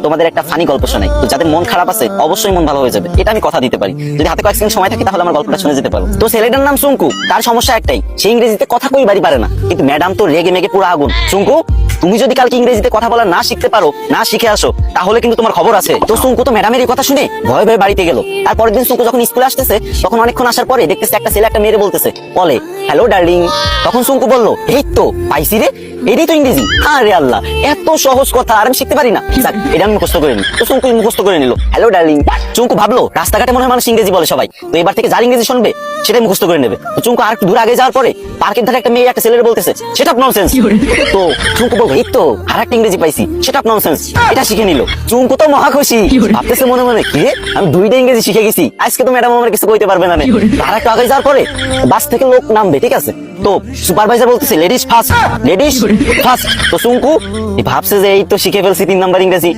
তোমাদের একটা ফানি গল্প শোনাই। তো যাদের মন খারাপ আছে অবশ্যই মন ভালো হয়ে যাবে, এটা আমি কথা দিতে পারি। যদি হাতে কয়েক সেকেন্ড সময় থাকে তাহলে আমার গল্পটা শুনে যেতে পারো। তো ছেলেটার নাম সুঙ্কু। তার সমস্যা একটাই, সে ইংরেজিতে কথা কইবারই পারে না, কিন্তু ম্যাডাম তো রেগে মেগে পুরো আগুন। সুঙ্কু, তুমি যদি কালকে ইংরেজিতে কথা বলা না শিখতে পারো, না শিখে আসো, তাহলে কিন্তু তোমার খবর আছে। তো সুঙ্কু তো ম্যাডামের এই কথা শুনে ভয়ে ভয়ে বাড়িতে গেল। আর পরের দিন সুঙ্কু যখন স্কুলে আসতেছে, তখন অনেকক্ষণ আসার পরে দেখতেছে একটা ছেলে একটা মেয়েরে বলতেছে, বলে হ্যালো ডার্লিং। তখন সুঙ্কু বলল, এই তো পাইছি রে, এটাই তো ইংরেজি। আরে আল্লাহ, এত সহজ কথা আর আমি শিখতে পারি না। যাক, এটা আমি মুখস্থ করে নিই। তো সুঙ্কু মুখস্থ করে নিল, হ্যালো ডার্লিং। চুঙ্কু ভাবলো রাস্তাঘাটে মনে হয় মানুষ ইংরেজি বলে সবাই, তো এবার থেকে যার ইংরেজি শুনবে সেটাই মুখস্থ করে নেবে। তো চুঙ্কু আর দূর আগে যাওয়ার পরে পার্কের ধারে একটা মেয়ে একটা ছেলের বলতেছে, সেটা ননসেন্স। তো চুঙ্কু বলবো, এই তো আর একটা ইংরেজি পাইছি, সেটা ননসেন্স, এটা শিখে নিল। চুঙ্কু তো মহা খুশি, ভাবতেছে মনে মনে, কি রে আমি দুইটা ইংরেজি শিখে গেছি, আজকে তো ম্যাডাম আমার কিছু কইতে পারবে না। আর একটু আগে যাওয়ার পরে বাস থেকে লোক নামবে, ঠিক আছে, তো সুপারভাইজার বলতেছে লেডিস ফার্স্ট, লেডিস ফার্স্ট। তো চুঙ্কু ভাবছে যে এই তো শিখে ফেলছি 3 নাম্বার ইংরেজি।